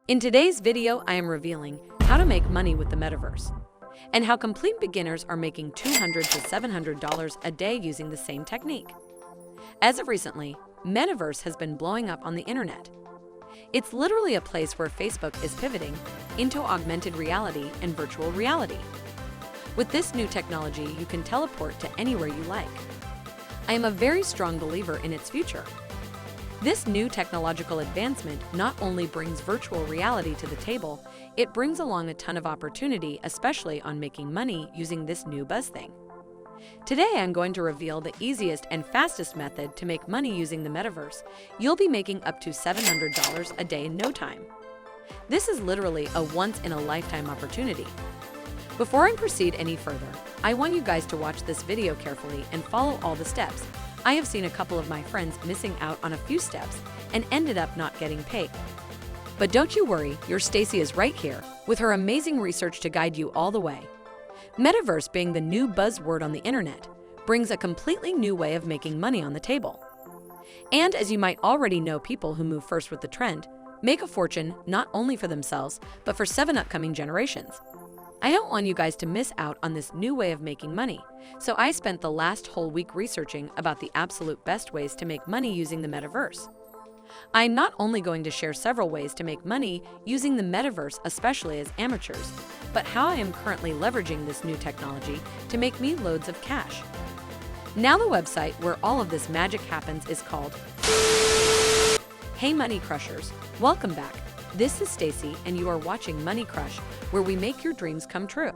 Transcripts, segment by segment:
In today's video, I am revealing how to make money with the metaverse and how complete beginners are making $200 to $700 a day using the same technique. As of recently, Metaverse has been blowing up on the internet. It's literally a place where Facebook is pivoting into augmented reality and virtual reality. With this new technology, you can teleport to anywhere you like. I am a very strong believer in its future. This new technological advancement not only brings virtual reality to the table, it brings along a ton of opportunity, especially on making money using this new buzz thing. Today, I'm going to reveal the easiest and fastest method to make money using the metaverse. You'll be making up to $700 a day in no time. This is literally a once-in-a-lifetime opportunity. Before I proceed any further, I want you guys to watch this video carefully and follow all the steps. I have seen a couple of my friends missing out on a few steps and ended up not getting paid. But don't you worry, your Stacy is right here with her amazing research to guide you all the way. Metaverse, being the new buzzword on the internet, brings a completely new way of making money on the table. And as you might already know, people who move first with the trend make a fortune not only for themselves, but for 7 upcoming generations. I don't want you guys to miss out on this new way of making money, so I spent the last whole week researching about the absolute best ways to make money using the metaverse. I'm not only going to share several ways to make money using the metaverse, especially as amateurs, but how I am currently leveraging this new technology to make me loads of cash. Now, the website where all of this magic happens is called Hey Money Crushers. Welcome back. This is Stacy, and you are watching Money Crush, where we make your dreams come true.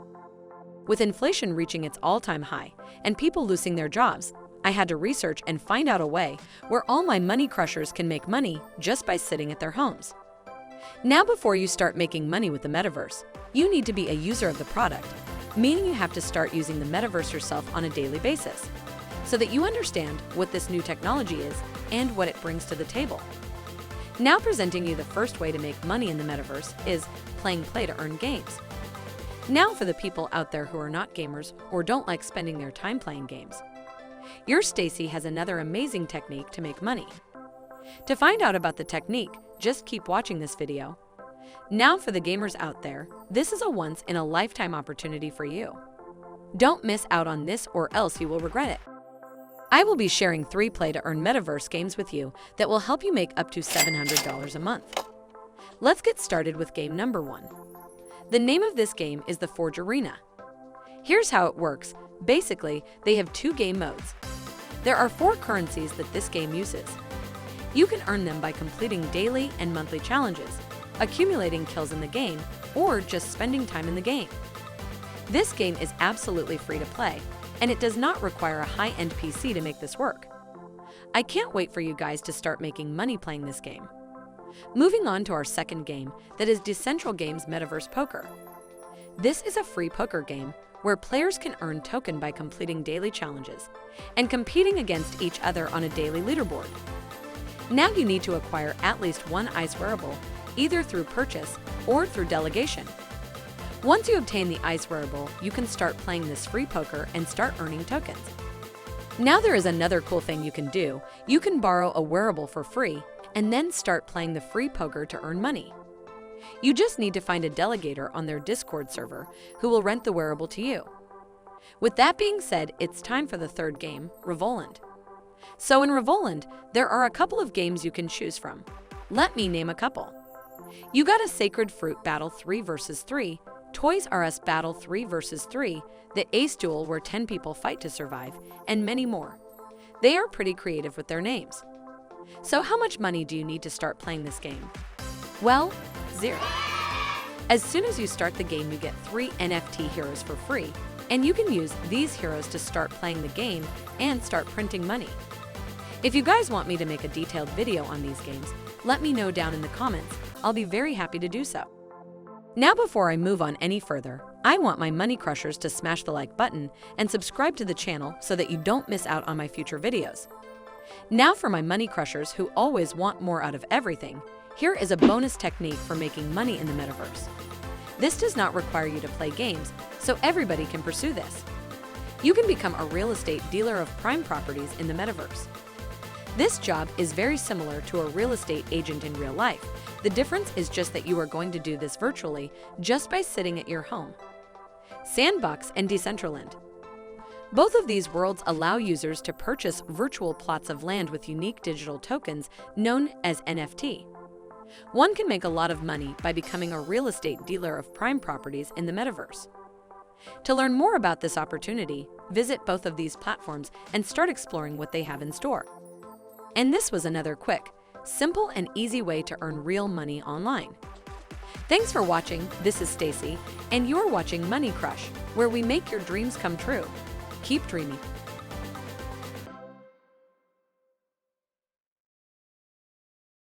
With inflation reaching its all-time high and people losing their jobs, I had to research and find out a way where all my money crushers can make money just by sitting at their homes. Now, before you start making money with the metaverse, you need to be a user of the product, meaning you have to start using the metaverse yourself on a daily basis, so that you understand what this new technology is and what it brings to the table. Now, presenting you the first way to make money in the metaverse is playing play-to-earn games. Now, for the people out there who are not gamers or don't like spending their time playing games, your Stacy has another amazing technique to make money. To find out about the technique, just keep watching this video. Now, for the gamers out there, this is a once-in-a-lifetime opportunity for you. Don't miss out on this, or else you will regret it. I will be sharing 3 play-to-earn metaverse games with you that will help you make up to $700 a month. Let's get started with game number 1. The name of this game is the Forge Arena. Here's how it works. Basically, they have 2 game modes. There are 4 currencies that this game uses. You can earn them by completing daily and monthly challenges, accumulating kills in the game, or just spending time in the game. This game is absolutely free to play, and it does not require a high-end PC to make this work. I can't wait for you guys to start making money playing this game. Moving on to our second game, that is Decentral Games Metaverse Poker. This is a free poker game where players can earn token by completing daily challenges and competing against each other on a daily leaderboard. Now, you need to acquire at least 1 ice wearable, either through purchase or through delegation. Once you obtain the ice wearable, you can start playing this free poker and start earning tokens. Now, there is another cool thing you can do. You can borrow a wearable for free and then start playing the free poker to earn money. You just need to find a delegator on their Discord server who will rent the wearable to you. With that being said, it's time for the third game, Revoland. So in Revoland, there are a couple of games you can choose from. Let me name a couple. You got a Sacred Fruit Battle 3 vs 3, Toys R Us Battle 3 vs 3, the Ace Duel where 10 people fight to survive, and many more. They are pretty creative with their names. So how much money do you need to start playing this game? Well, 0. As soon as you start the game, you get 3 NFT heroes for free, and you can use these heroes to start playing the game and start printing money. If you guys want me to make a detailed video on these games, let me know down in the comments. I'll be very happy to do so. Now, before I move on any further, I want my money crushers to smash the like button and subscribe to the channel so that you don't miss out on my future videos. Now, for my money crushers who always want more out of everything, here is a bonus technique for making money in the metaverse. This does not require you to play games, so everybody can pursue this. You can become a real estate dealer of prime properties in the metaverse. This job is very similar to a real estate agent in real life, The difference is just that you are going to do this virtually just by sitting at your home. Sandbox and Decentraland. Both of these worlds allow users to purchase virtual plots of land with unique digital tokens known as NFT. One can make a lot of money by becoming a real estate dealer of prime properties in the metaverse. To learn more about this opportunity, visit both of these platforms and start exploring what they have in store. And this was another quick, simple, and easy way to earn real money online. Thanks for watching. This is Stacy, and you're watching Money Crush, where we make your dreams come true. Keep dreaming.